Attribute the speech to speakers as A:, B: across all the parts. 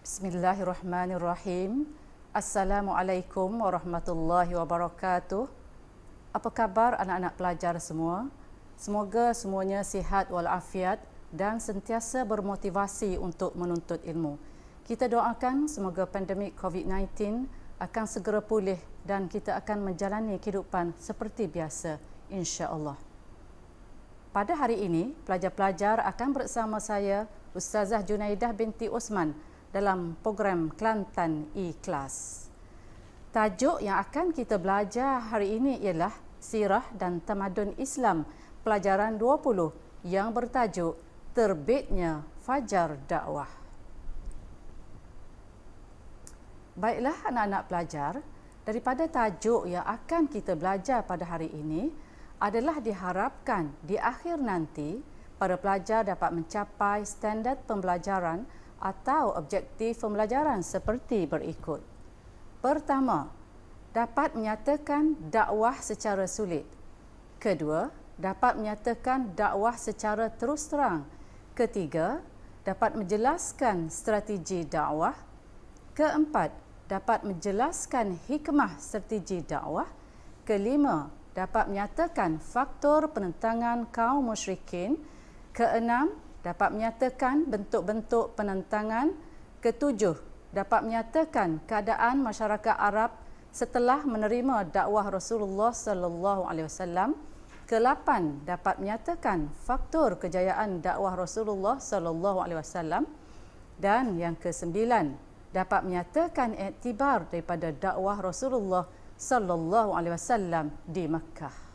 A: Bismillahirrahmanirrahim. Assalamualaikum warahmatullahi wabarakatuh. Apa khabar anak-anak pelajar semua? Semoga semuanya sihat walafiat dan sentiasa bermotivasi untuk menuntut ilmu. Kita doakan semoga pandemik COVID-19 akan segera pulih dan kita akan menjalani kehidupan seperti biasa, insya-Allah. Pada hari ini, pelajar-pelajar akan bersama saya, Ustazah Junaidah binti Osman, dalam program Kelantan E-Class. Tajuk yang akan kita belajar hari ini ialah Sirah dan Tamadun Islam, pelajaran 20 yang bertajuk Terbitnya Fajar Dakwah. Baiklah anak-anak pelajar, daripada tajuk yang akan kita belajar pada hari ini adalah diharapkan di akhir nanti para pelajar dapat mencapai standard pembelajaran atau objektif pembelajaran seperti berikut. Pertama, dapat menyatakan dakwah secara sulit. Kedua, dapat menyatakan dakwah secara terus terang. Ketiga, dapat menjelaskan strategi dakwah. Keempat, dapat menjelaskan hikmah strategi dakwah. Kelima, dapat menyatakan faktor penentangan kaum musyrikin. Keenam, dapat menyatakan bentuk-bentuk penentangan. Ketujuh, dapat menyatakan keadaan masyarakat Arab setelah menerima dakwah Rasulullah sallallahu alaihi wasallam. Kelapan, dapat menyatakan faktor kejayaan dakwah Rasulullah sallallahu alaihi wasallam. Dan yang kesembilan, dapat menyatakan iktibar daripada dakwah Rasulullah sallallahu alaihi wasallam di Makkah.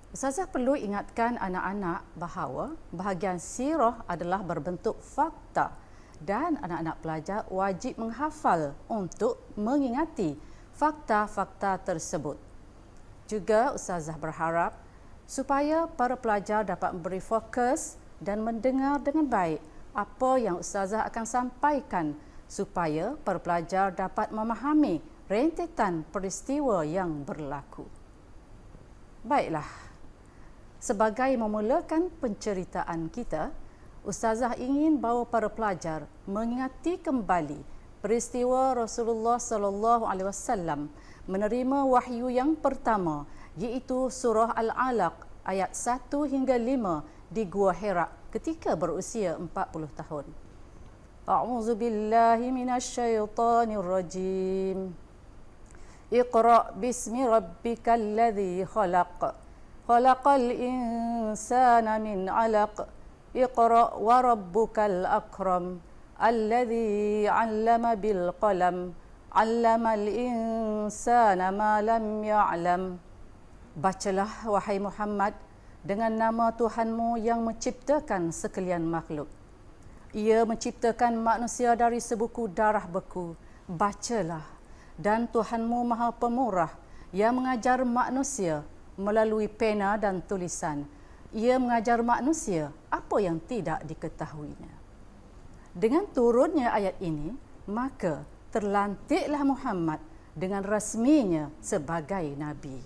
A: Ustazah perlu ingatkan anak-anak bahawa bahagian sirah adalah berbentuk fakta dan anak-anak pelajar wajib menghafal untuk mengingati fakta-fakta tersebut. Juga Ustazah berharap supaya para pelajar dapat memberi fokus dan mendengar dengan baik apa yang Ustazah akan sampaikan supaya para pelajar dapat memahami rentetan peristiwa yang berlaku. Baiklah. Sebagai memulakan penceritaan kita, Ustazah ingin bawa para pelajar mengingati kembali peristiwa Rasulullah sallallahu alaihi wasallam menerima wahyu yang pertama, iaitu surah Al-Alaq ayat 1 hingga 5 di Gua Hira ketika berusia 40 tahun. A'udzu billahi minasyaitonir rajim. Iqra bismi rabbikal ladzi khalaq. Khalaqal insana min 'alaq. Iqra wa rabbukal akram. Alladzi 'allama bil qalam. 'Allamal insana ma lam ya'lam. Bacalah wahai Muhammad dengan nama Tuhanmu yang menciptakan sekalian makhluk. Ia menciptakan manusia dari sebuku darah beku. Bacalah. Dan Tuhanmu Maha Pemurah yang mengajar manusia melalui pena dan tulisan. Ia mengajar manusia apa yang tidak diketahuinya. Dengan turunnya ayat ini, maka terlantiklah Muhammad dengan rasminya sebagai Nabi.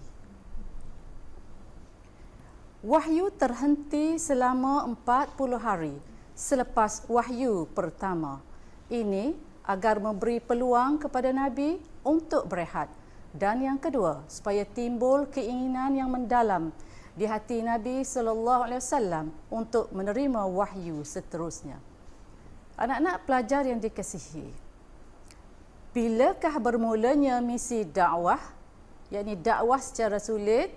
A: Wahyu terhenti selama 40 hari selepas wahyu pertama. Ini agar memberi peluang kepada Nabi untuk berehat. Dan yang kedua, supaya timbul keinginan yang mendalam di hati Nabi sallallahu alaihi wasallam untuk menerima wahyu seterusnya. Anak-anak pelajar yang dikasihi, bilakah bermulanya misi dakwah, yakni dakwah secara sulit?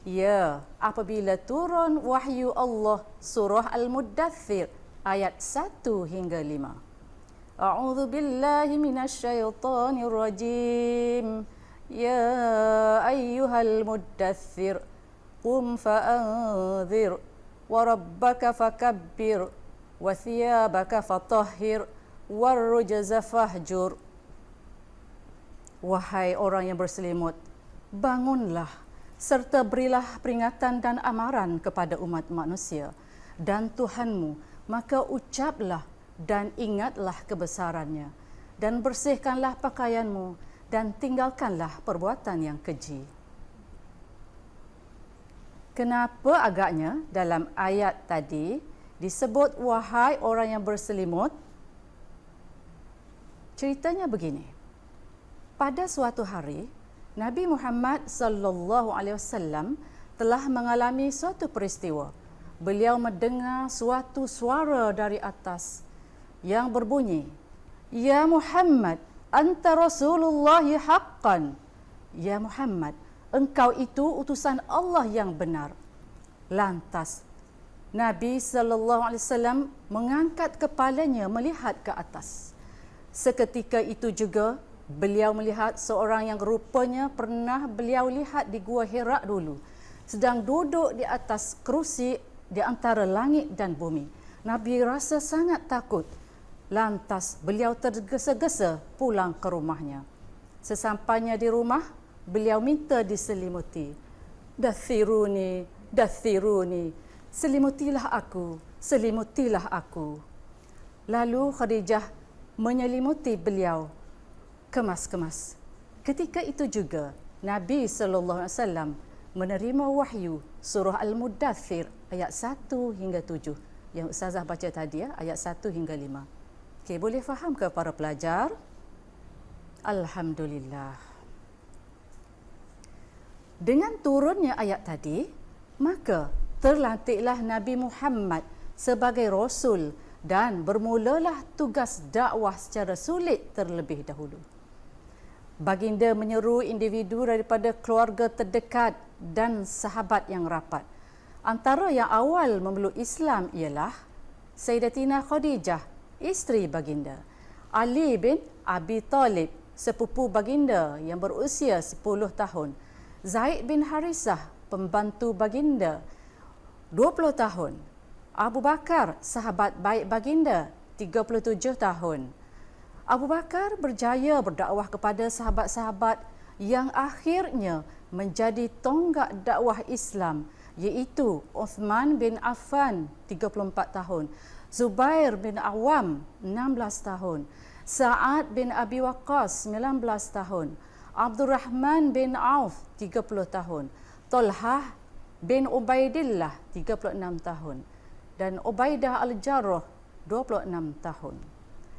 A: Ya, apabila turun wahyu Allah surah Al-Muddathir ayat 1 hingga 5. A'udzu billahi minasyaitonir rajim. Ya ayyuhal muddaththir qum fa'anzir wa rabbaka fakabbir wa thiyabaka fatahhir warrujza fahjur. Wahai orang yang berselimut, bangunlah serta berilah peringatan dan amaran kepada umat manusia dan Tuhanmu, maka ucaplah dan ingatlah kebesarannya, dan bersihkanlah pakaianmu, dan tinggalkanlah perbuatan yang keji. Kenapa agaknya dalam ayat tadi disebut wahai orang yang berselimut? Ceritanya begini. Pada suatu hari, Nabi Muhammad sallallahu alaihi wasallam telah mengalami suatu peristiwa. Beliau mendengar suatu suara dari atas yang berbunyi, "Ya Muhammad, anta Rasulullah haqqan." Ya Muhammad, engkau itu utusan Allah yang benar. Lantas Nabi sallallahu alaihi wasallam mengangkat kepalanya melihat ke atas. Seketika itu juga beliau melihat seorang yang rupanya pernah beliau lihat di Gua Hira dulu, sedang duduk di atas kerusi di antara langit dan bumi. Nabi rasa sangat takut. Lantas beliau tergesa-gesa pulang ke rumahnya. Sesampainya di rumah, beliau minta diselimuti. Dathiruni, dathiruni, selimutilah aku, selimutilah aku. Lalu Khadijah menyelimuti beliau kemas-kemas. Ketika itu juga Nabi sallallahu alaihi wasallam menerima wahyu surah Al-Muddathir ayat 1 hingga 7 yang Ustazah baca tadi, ayat 1 hingga 5. Okey, boleh faham ke para pelajar? Alhamdulillah. Dengan turunnya ayat tadi, maka terlantiklah Nabi Muhammad sebagai Rasul dan bermulalah tugas dakwah secara sulit terlebih dahulu. Baginda menyeru individu daripada keluarga terdekat dan sahabat yang rapat. Antara yang awal memeluk Islam ialah Sayyidatina Khadijah, isteri baginda, Ali bin Abi Talib, sepupu baginda yang berusia 10 tahun, Zaid bin Harisah, pembantu baginda, 20 tahun, Abu Bakar, sahabat baik baginda, 37 tahun. Abu Bakar berjaya berdakwah kepada sahabat-sahabat yang akhirnya menjadi tonggak dakwah Islam, iaitu Uthman bin Affan, 34 tahun, Zubair bin Awam, 16 tahun, Sa'ad bin Abi Waqqas, 19 tahun, Abdurrahman bin Auf, 30 tahun, Talhah bin Ubaidillah, 36 tahun, dan Ubaidah Al-Jarrah, 26 tahun.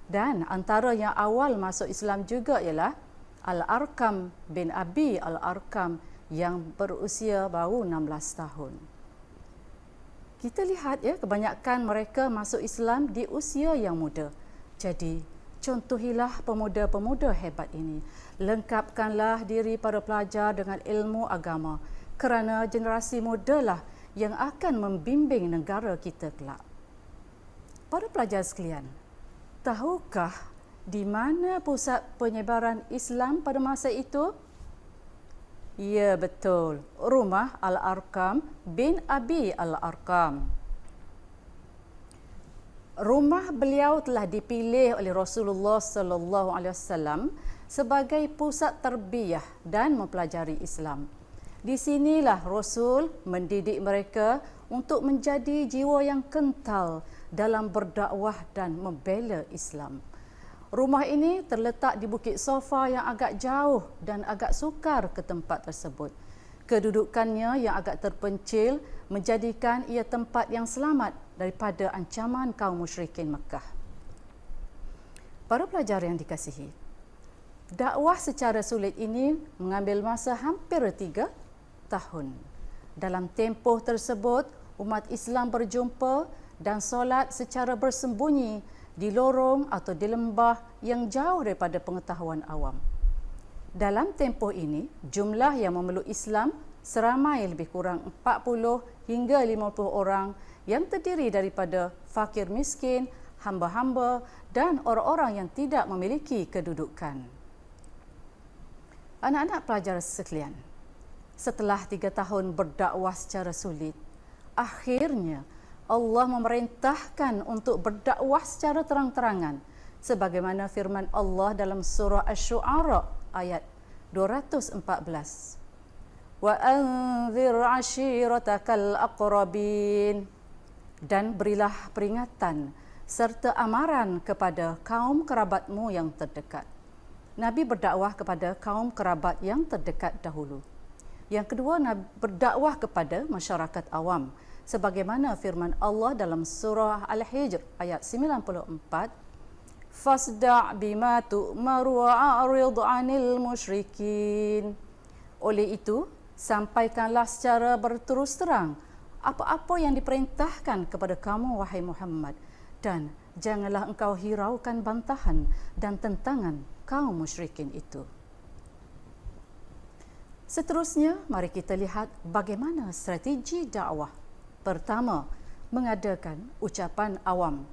A: Dan antara yang awal masuk Islam juga ialah Al-Arkam bin Abi Al-Arkam yang berusia baru 16 tahun. Kita lihat kebanyakan mereka masuk Islam di usia yang muda. Jadi, contohilah pemuda-pemuda hebat ini. Lengkapkanlah diri para pelajar dengan ilmu agama, kerana generasi mudalah yang akan membimbing negara kita kelak. Para pelajar sekalian, tahukah di mana pusat penyebaran Islam pada masa itu? Ya, betul. Rumah Al-Arkam bin Abi Al-Arkam. Rumah beliau telah dipilih oleh Rasulullah sallallahu alaihi wasallam sebagai pusat tarbiyah dan mempelajari Islam. Di sinilah Rasul mendidik mereka untuk menjadi jiwa yang kental dalam berdakwah dan membela Islam. Rumah ini terletak di Bukit Sofa yang agak jauh dan agak sukar ke tempat tersebut. Kedudukannya yang agak terpencil menjadikan ia tempat yang selamat daripada ancaman kaum musyrikin Mekah. Para pelajar yang dikasihi, dakwah secara sulit ini mengambil masa hampir 3 tahun. Dalam tempoh tersebut, umat Islam berjumpa dan solat secara bersembunyi di lorong atau di lembah yang jauh daripada pengetahuan awam. Dalam tempoh ini, jumlah yang memeluk Islam seramai lebih kurang 40 hingga 50 orang yang terdiri daripada fakir miskin, hamba-hamba dan orang-orang yang tidak memiliki kedudukan. Anak-anak pelajar sekalian, setelah 3 tahun berdakwah secara sulit, akhirnya Allah memerintahkan untuk berdakwah secara terang-terangan sebagaimana firman Allah dalam surah Asy-Syu'ara ayat 214. Wa anzir 'ashiratakal aqrabin, dan berilah peringatan serta amaran kepada kaum kerabatmu yang terdekat. Nabi berdakwah kepada kaum kerabat yang terdekat dahulu. Yang kedua, berdakwah kepada masyarakat awam. Sebagaimana firman Allah dalam surah Al-Hijr ayat 94, Fasda' bima tu'maru wa'arid 'anil musyrikin. Oleh itu, sampaikanlah secara berterus terang apa-apa yang diperintahkan kepada kamu, wahai Muhammad, dan janganlah engkau hiraukan bantahan dan tentangan kaum musyrikin itu. Seterusnya, mari kita lihat bagaimana strategi dakwah. Pertama, mengadakan ucapan awam.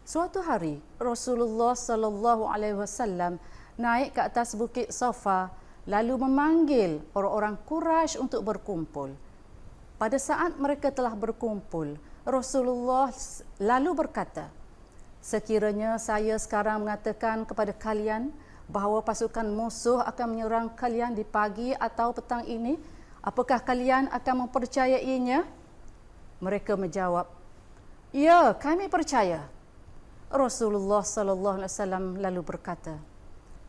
A: Suatu hari, Rasulullah sallallahu alaihi wasallam naik ke atas bukit Safa lalu memanggil orang-orang Quraisy untuk berkumpul. Pada saat mereka telah berkumpul, Rasulullah lalu berkata, sekiranya saya sekarang mengatakan kepada kalian bahawa pasukan musuh akan menyerang kalian di pagi atau petang ini, apakah kalian akan mempercayainya? Mereka menjawab, ya, kami percaya. Rasulullah sallallahu alaihi wasallam lalu berkata,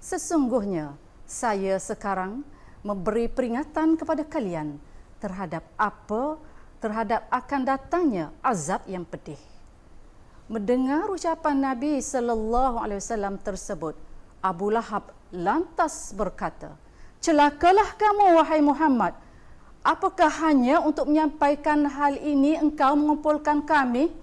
A: sesungguhnya saya sekarang memberi peringatan kepada kalian terhadap akan datangnya azab yang pedih. Mendengar ucapan Nabi sallallahu alaihi wasallam tersebut, Abu Lahab lantas berkata, celakalah kamu, wahai Muhammad. Apakah hanya untuk menyampaikan hal ini engkau mengumpulkan kami?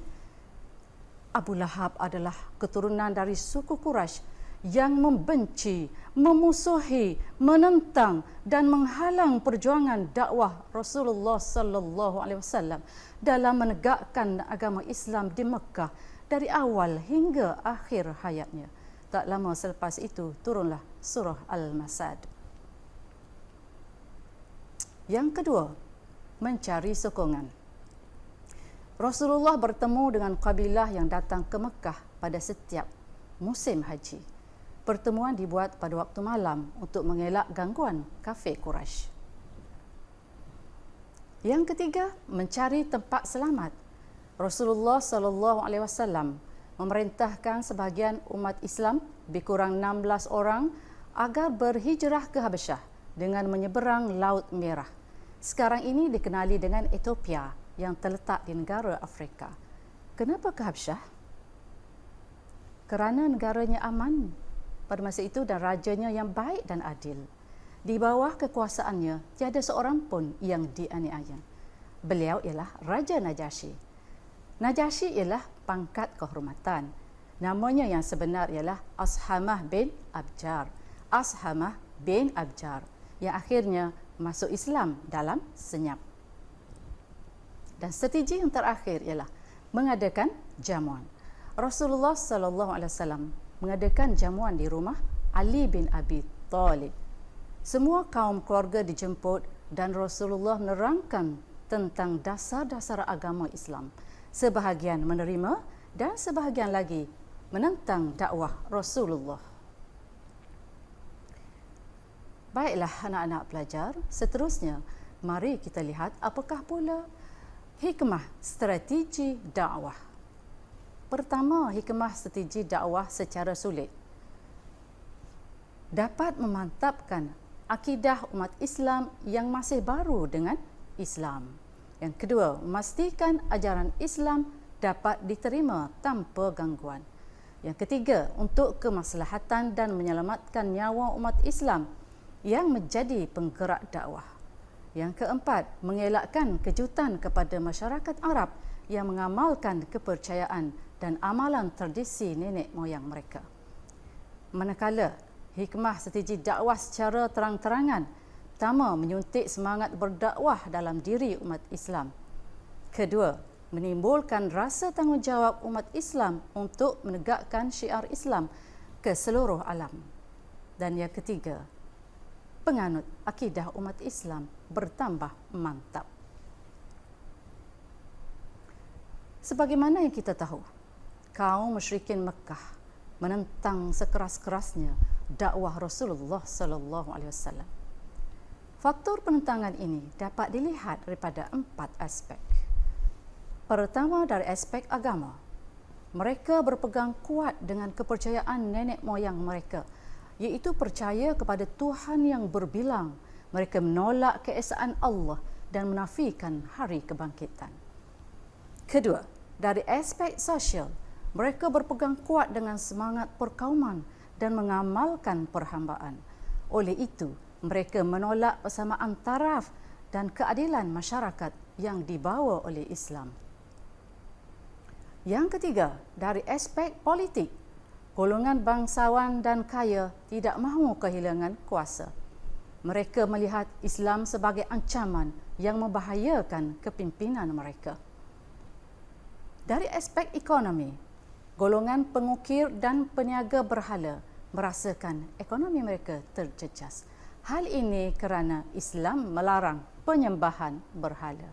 A: Abu Lahab adalah keturunan dari suku Quraisy yang membenci, memusuhi, menentang dan menghalang perjuangan dakwah Rasulullah sallallahu alaihi wasallam dalam menegakkan agama Islam di Mekah dari awal hingga akhir hayatnya. Tak lama selepas itu turunlah surah Al-Masad. Yang kedua, mencari sokongan. Rasulullah bertemu dengan kabilah yang datang ke Mekah pada setiap musim haji. Pertemuan dibuat pada waktu malam untuk mengelak gangguan kafir Quraisy. Yang ketiga, mencari tempat selamat. Rasulullah sallallahu alaihi wasallam memerintahkan sebahagian umat Islam lebih kurang 16 orang agar berhijrah ke Habasyah dengan menyeberang Laut Merah. Sekarang ini dikenali dengan Ethiopia yang terletak di negara Afrika. Kenapa ke Habasyah? Kerana negaranya aman pada masa itu dan rajanya yang baik dan adil. Di bawah kekuasaannya, tiada seorang pun yang dianiaya. Beliau ialah Raja Najasyi. Najasyi ialah pangkat kehormatan. Namanya yang sebenar ialah Ashamah bin Abjar. Ashamah bin Abjar yang akhirnya masuk Islam dalam senyap. Dan strategi yang terakhir ialah mengadakan jamuan. Rasulullah sallallahu alaihi wasallam mengadakan jamuan di rumah Ali bin Abi Thalib. Semua kaum keluarga dijemput dan Rasulullah menerangkan tentang dasar-dasar agama Islam. Sebahagian menerima dan sebahagian lagi menentang dakwah Rasulullah. Baiklah anak-anak pelajar, seterusnya mari kita lihat apakah pula hikmah strategi dakwah. Pertama, hikmah strategi dakwah secara sulit dapat memantapkan akidah umat Islam yang masih baru dengan Islam. Yang kedua, memastikan ajaran Islam dapat diterima tanpa gangguan. Yang ketiga, untuk kemaslahatan dan menyelamatkan nyawa umat Islam yang menjadi penggerak dakwah. Yang keempat, mengelakkan kejutan kepada masyarakat Arab yang mengamalkan kepercayaan dan amalan tradisi nenek moyang mereka. Manakala hikmah strategi dakwah secara terang-terangan, pertama, menyuntik semangat berdakwah dalam diri umat Islam. Kedua, menimbulkan rasa tanggungjawab umat Islam untuk menegakkan syiar Islam ke seluruh alam. Dan yang ketiga, penganut akidah umat Islam bertambah mantap. Sebagaimana yang kita tahu, kaum musyrikin Mekah menentang sekeras-kerasnya dakwah Rasulullah sallallahu alaihi wasallam. Faktor penentangan ini dapat dilihat daripada 4 aspek. Pertama, dari aspek agama. Mereka berpegang kuat dengan kepercayaan nenek moyang mereka, iaitu percaya kepada Tuhan yang berbilang, Mereka menolak keesaan Allah dan menafikan hari kebangkitan. Kedua, dari aspek sosial, mereka berpegang kuat dengan semangat perkauman dan mengamalkan perhambaan. Oleh itu, mereka menolak persamaan taraf dan keadilan masyarakat yang dibawa oleh Islam. Yang ketiga, dari aspek politik, golongan bangsawan dan kaya tidak mahu kehilangan kuasa. Mereka melihat Islam sebagai ancaman yang membahayakan kepimpinan mereka. Dari aspek ekonomi, golongan pengukir dan peniaga berhala merasakan ekonomi mereka terjejas. Hal ini kerana Islam melarang penyembahan berhala.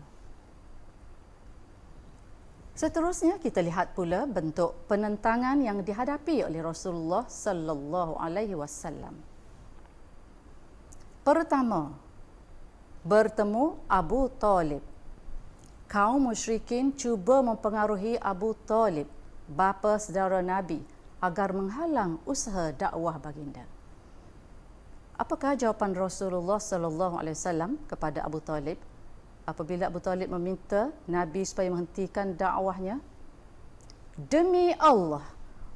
A: Seterusnya kita lihat pula bentuk penentangan yang dihadapi oleh Rasulullah sallallahu alaihi wasallam. Pertama, bertemu Abu Talib. Kaum musyrikin cuba mempengaruhi Abu Talib, bapa saudara Nabi, agar menghalang usaha dakwah baginda. Apakah jawapan Rasulullah sallallahu alaihi wasallam kepada Abu Talib apabila Abu Talib meminta Nabi supaya menghentikan dakwahnya? Demi Allah,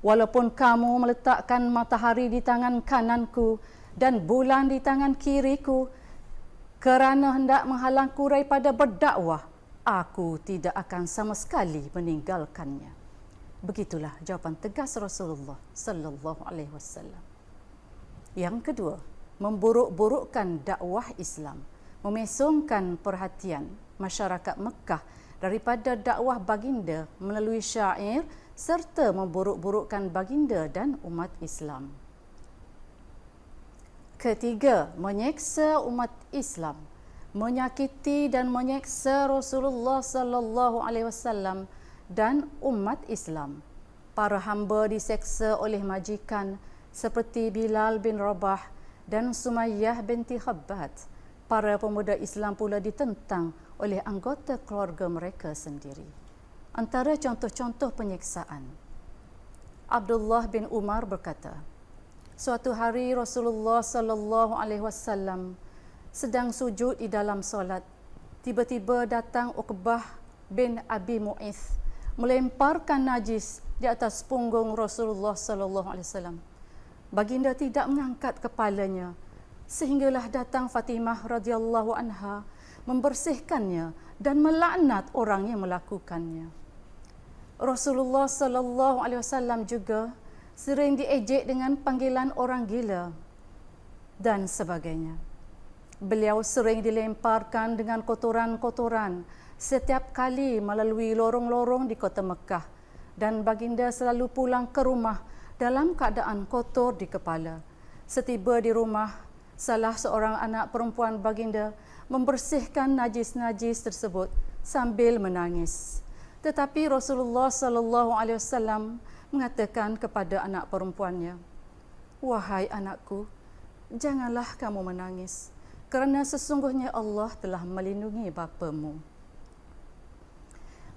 A: walaupun kamu meletakkan matahari di tangan kananku dan bulan di tangan kiriku kerana hendak menghalangku daripada berdakwah, aku tidak akan sama sekali meninggalkannya. Begitulah jawapan tegas Rasulullah sallallahu alaihi wasallam. Yang kedua, memburuk-burukkan dakwah Islam, memesongkan perhatian masyarakat Mekah daripada dakwah baginda melalui syair serta memburuk-burukkan baginda dan umat Islam. Ketiga, menyeksa umat Islam, menyakiti dan menyeksa Rasulullah sallallahu alaihi wasallam dan umat Islam. Para hamba diseksa oleh majikan seperti Bilal bin Rabah dan Sumayyah binti Khabbat. Para pemuda Islam pula ditentang oleh anggota keluarga mereka sendiri. Antara contoh-contoh penyiksaan, Abdullah bin Umar berkata, suatu hari Rasulullah sallallahu alaihi wasallam sedang sujud di dalam solat. Tiba-tiba datang Uqbah bin Abi Mu'ith melemparkan najis di atas punggung Rasulullah sallallahu alaihi wasallam. Baginda tidak mengangkat kepalanya sehinggalah datang Fatimah radhiyallahu anha membersihkannya dan melaknat orang yang melakukannya. Rasulullah sallallahu alaihi wasallam juga sering diejek dengan panggilan orang gila dan sebagainya. Beliau sering dilemparkan dengan kotoran-kotoran setiap kali melalui lorong-lorong di kota Mekah dan baginda selalu pulang ke rumah dalam keadaan kotor di kepala. Setiba di rumah, salah seorang anak perempuan baginda membersihkan najis-najis tersebut sambil menangis. Tetapi Rasulullah sallallahu alaihi wasallam mengatakan kepada anak perempuannya, "Wahai anakku, janganlah kamu menangis, kerana sesungguhnya Allah telah melindungi bapamu."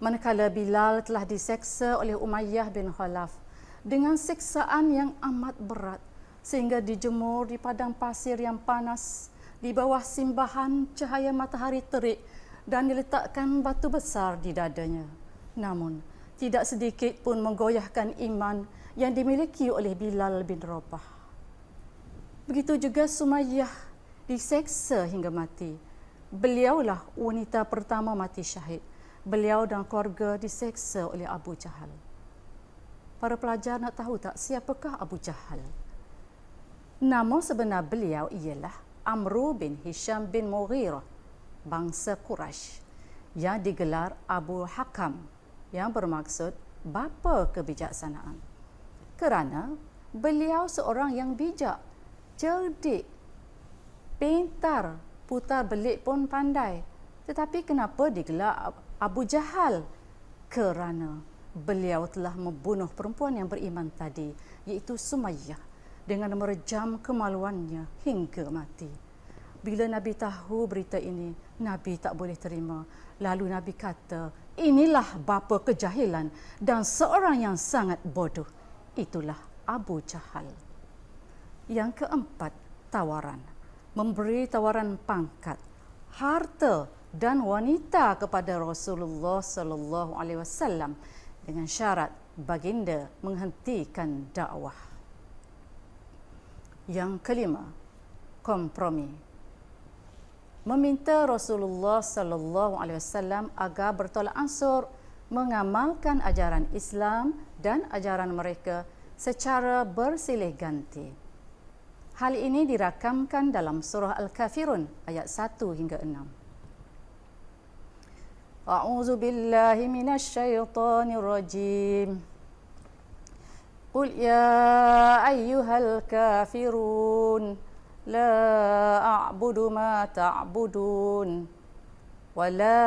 A: Manakala Bilal telah diseksa oleh Umayyah bin Khalaf dengan siksaan yang amat berat sehingga dijemur di padang pasir yang panas di bawah simbahan cahaya matahari terik dan diletakkan batu besar di dadanya. Namun, tidak sedikit pun menggoyahkan iman yang dimiliki oleh Bilal bin Rabah. Begitu juga Sumayyah diseksa hingga mati. Beliaulah wanita pertama mati syahid. Beliau dan keluarga diseksa oleh Abu Jahal. Para pelajar nak tahu tak siapakah Abu Jahal? Nama sebenar beliau ialah Amru bin Hisham bin Mughirah, bangsa Quraisy, yang digelar Abu Hakam, yang bermaksud bapa kebijaksanaan. Kerana beliau seorang yang bijak, cerdik, pintar, putar belik pun pandai. Tetapi kenapa digelar Abu Jahal? Kerana beliau telah membunuh perempuan yang beriman tadi, iaitu Sumayyah, dengan merejam kemaluannya hingga mati. Bila Nabi tahu berita ini, Nabi tak boleh terima. Lalu Nabi kata, inilah bapa kejahilan dan seorang yang sangat bodoh. Itulah Abu Jahal. Yang keempat, tawaran. memberi tawaran pangkat, harta dan wanita kepada Rasulullah sallallahu alaihi wasallam dengan syarat baginda menghentikan dakwah. Yang kelima, kompromi. Meminta Rasulullah sallallahu alaihi wasallam agar bertolak ansur mengamalkan ajaran Islam dan ajaran mereka secara bersilih ganti. Hal ini dirakamkan dalam surah Al-Kafirun ayat 1 hingga 6. A'udzu billahi minasy syaithanir rajim. Qul ya ayyuhal kafirun la a'budu ma ta'budun wa la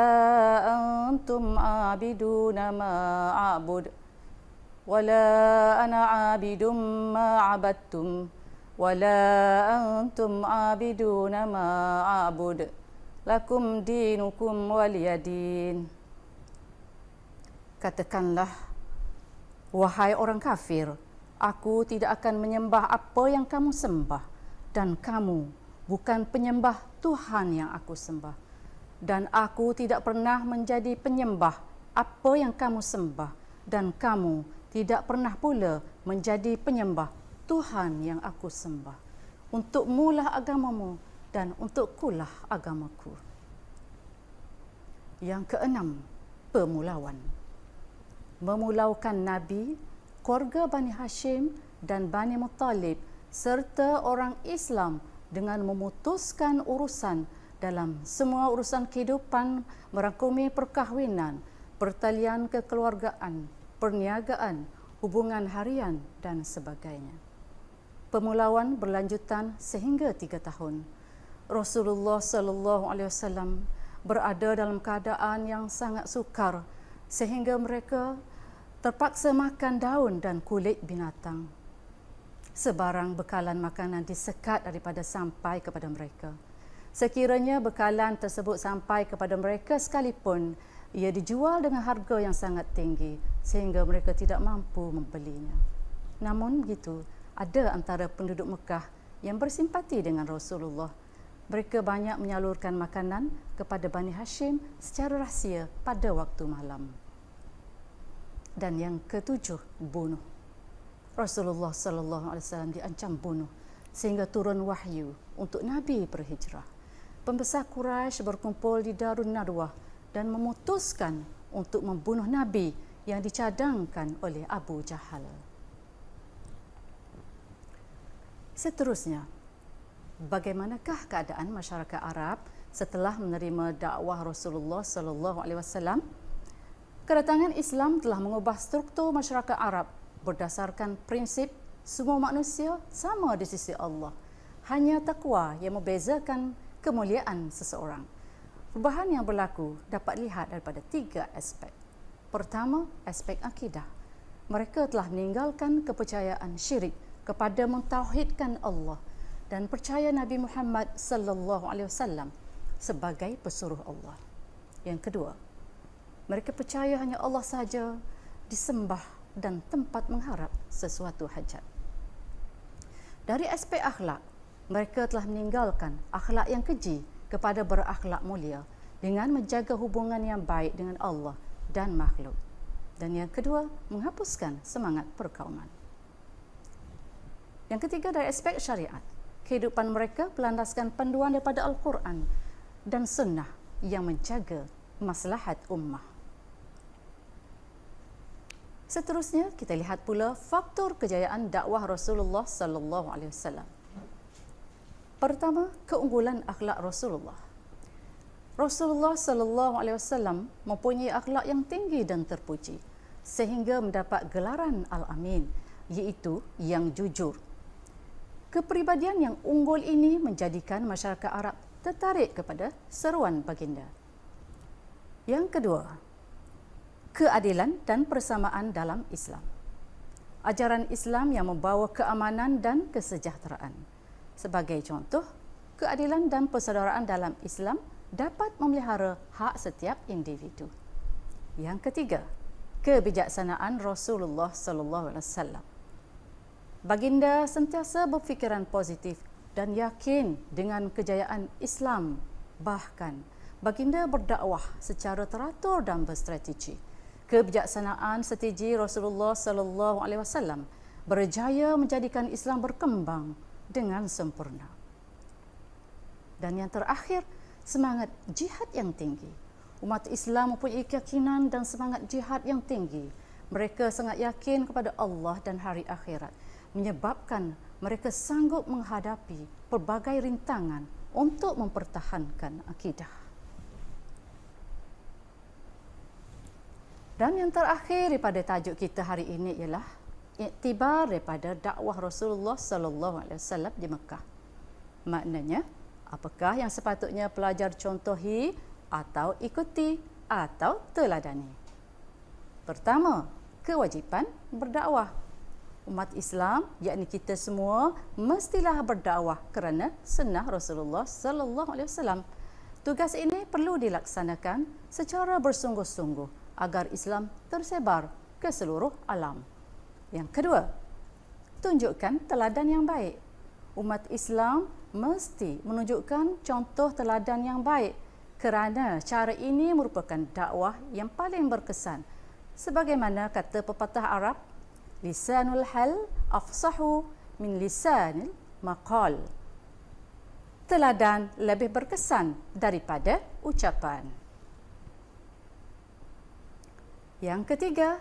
A: antum 'abiduna ma a'bud wa la ana 'abidum ma 'abadtum wa la antum 'abiduna ma a'bud lakum dinukum waliyadin. Katakanlah, wahai orang kafir, aku tidak akan menyembah apa yang kamu sembah, dan kamu bukan penyembah Tuhan yang aku sembah, dan aku tidak pernah menjadi penyembah apa yang kamu sembah, dan kamu tidak pernah pula menjadi penyembah Tuhan yang aku sembah. Untukmulah agamamu dan untukkulah agamaku. Yang keenam, pemulauan. Memulaukan Nabi, keluarga Bani Hashim dan Bani Muttalib serta orang Islam dengan memutuskan urusan dalam semua urusan kehidupan merangkumi perkahwinan, pertalian kekeluargaan, perniagaan, hubungan harian dan sebagainya. Pemulauan berlanjutan sehingga 3 tahun. Rasulullah sallallahu alaihi wasallam berada dalam keadaan yang sangat sukar sehingga mereka terpaksa makan daun dan kulit binatang. Sebarang bekalan makanan disekat daripada sampai kepada mereka. Sekiranya bekalan tersebut sampai kepada mereka sekalipun, ia dijual dengan harga yang sangat tinggi sehingga mereka tidak mampu membelinya. Namun begitu, ada antara penduduk Mekah yang bersimpati dengan Rasulullah. Mereka banyak menyalurkan makanan kepada Bani Hashim secara rahsia pada waktu malam. Dan yang ketujuh, bunuh. Rasulullah sallallahu alaihi wasallam diancam bunuh sehingga turun wahyu untuk Nabi berhijrah. Pembesar Quraisy berkumpul di Darun Nadwah dan memutuskan untuk membunuh Nabi yang dicadangkan oleh Abu Jahal. Seterusnya, bagaimanakah keadaan masyarakat Arab setelah menerima dakwah Rasulullah sallallahu alaihi wasallam? Kedatangan Islam telah mengubah struktur masyarakat Arab berdasarkan prinsip semua manusia sama di sisi Allah. Hanya takwa yang membezakan kemuliaan seseorang. Perubahan yang berlaku dapat dilihat daripada 3 aspek. Pertama, aspek akidah. Mereka telah meninggalkan kepercayaan syirik kepada mentauhidkan Allah dan percaya Nabi Muhammad sallallahu alaihi wasallam sebagai pesuruh Allah. Yang kedua, mereka percaya hanya Allah sahaja disembah dan tempat mengharap sesuatu hajat. Dari aspek akhlak, mereka telah meninggalkan akhlak yang keji kepada berakhlak mulia dengan menjaga hubungan yang baik dengan Allah dan makhluk. Dan yang kedua, menghapuskan semangat perkauman. Yang ketiga, dari aspek syariat, kehidupan mereka berlandaskan panduan daripada Al-Quran dan sunnah yang menjaga maslahat ummah. Seterusnya, kita lihat pula faktor kejayaan dakwah Rasulullah sallallahu alaihi wasallam. Pertama, keunggulan akhlak Rasulullah. Rasulullah sallallahu alaihi wasallam mempunyai akhlak yang tinggi dan terpuji sehingga mendapat gelaran Al-Amin, iaitu yang jujur. Kepribadian yang unggul ini menjadikan masyarakat Arab tertarik kepada seruan baginda. Yang kedua, keadilan dan persamaan dalam Islam. Ajaran Islam yang membawa keamanan dan kesejahteraan. Sebagai contoh, keadilan dan persaudaraan dalam Islam dapat memelihara hak setiap individu. Yang ketiga, kebijaksanaan Rasulullah sallallahu alaihi wasallam. Baginda sentiasa berfikiran positif dan yakin dengan kejayaan Islam. Bahkan baginda berdakwah secara teratur dan berstrategi. Kebijaksanaan strategi Rasulullah sallallahu alaihi wasallam berjaya menjadikan Islam berkembang dengan sempurna. Dan yang terakhir, semangat jihad yang tinggi. Umat Islam mempunyai keyakinan dan semangat jihad yang tinggi. Mereka sangat yakin kepada Allah dan hari akhirat, menyebabkan mereka sanggup menghadapi pelbagai rintangan untuk mempertahankan akidah. Dan yang terakhir daripada tajuk kita hari ini ialah iktibar daripada dakwah Rasulullah sallallahu alaihi wasallam di Mekah. Maknanya, apakah yang sepatutnya pelajar contohi atau ikuti atau teladani? Pertama, kewajipan berdakwah. Umat Islam, yakni kita semua, mestilah berdakwah kerana sunnah Rasulullah sallallahu alaihi wasallam. Tugas ini perlu dilaksanakan secara bersungguh-sungguh agar Islam tersebar ke seluruh alam. Yang kedua, tunjukkan teladan yang baik. Umat Islam mesti menunjukkan contoh teladan yang baik kerana cara ini merupakan dakwah yang paling berkesan. Sebagaimana kata pepatah Arab, lisanul hal afsahu min lisanil maqal. Teladan lebih berkesan daripada ucapan. Yang ketiga,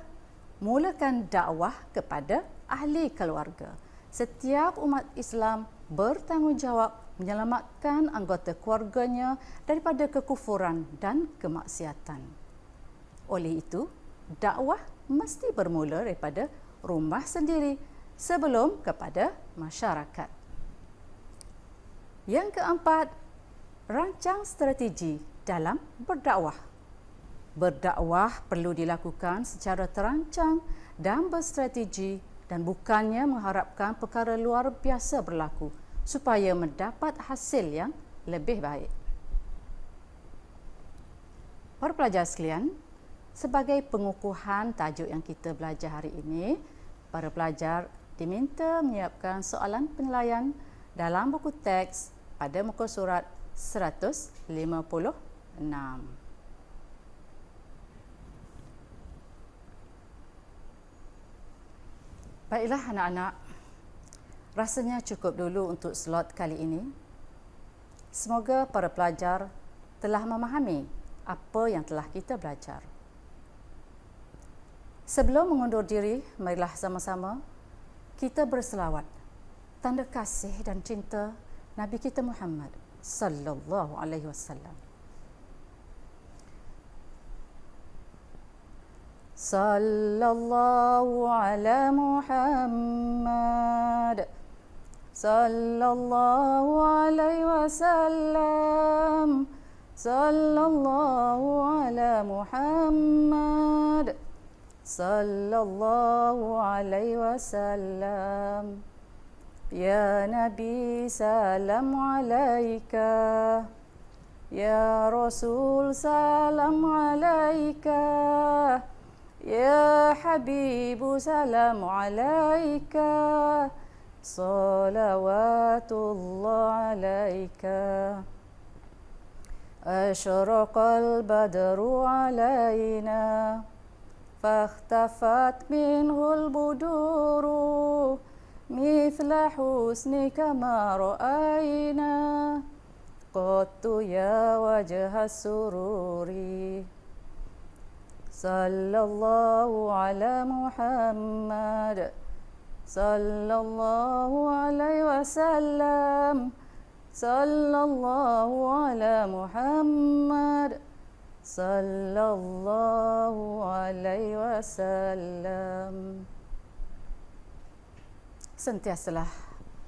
A: mulakan dakwah kepada ahli keluarga. Setiap umat Islam bertanggungjawab menyelamatkan anggota keluarganya daripada kekufuran dan kemaksiatan. Oleh itu, dakwah mesti bermula daripada rumah sendiri sebelum kepada masyarakat. Yang keempat, rancang strategi dalam berdakwah. Berdakwah perlu dilakukan secara terancang dan berstrategi dan bukannya mengharapkan perkara luar biasa berlaku supaya mendapat hasil yang lebih baik. Para pelajar sekalian, sebagai pengukuhan tajuk yang kita belajar hari ini, para pelajar diminta menyiapkan soalan penilaian dalam buku teks pada muka surat 156. Baiklah anak-anak, rasanya cukup dulu untuk slot kali ini. Semoga para pelajar telah memahami apa yang telah kita belajar. Sebelum mengundur diri, marilah sama-sama kita berselawat tanda kasih dan cinta Nabi kita Muhammad sallallahu alaihi wasallam. Sallallahu ala Muhammad sallallahu alaihi wasallam. Sallallahu ala Muhammad sallallahu alaihi wasallam. Ya Nabi, salam alaika. Ya Rasul, salam alaika. Ya Habibu, salam alaika. Salawatullah alaika. Ashraqal badru alaina, فاختفت منه البدور مثل حسنك ما رأينا قط يا وجه السرور. صلى الله على محمد صلى الله عليه وسلم. صلى الله على محمد sallallahu alaihi wasallam. Sentiasalah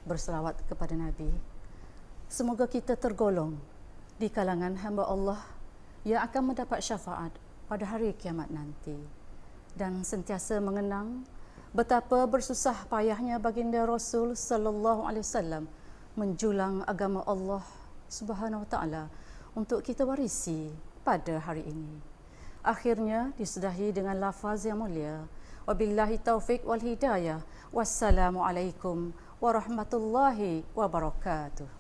A: berselawat kepada Nabi. Semoga kita tergolong di kalangan hamba Allah yang akan mendapat syafaat pada hari kiamat nanti, dan sentiasa mengenang betapa bersusah payahnya baginda Rasul sallallahu alaihi wasallam menjulang agama Allah Subhanahu wa taala untuk kita warisi pada hari ini. Akhirnya disudahi dengan lafaz yang mulia. Wabillahi taufik wal hidayah. Wassalamualaikum warahmatullahi wabarakatuh.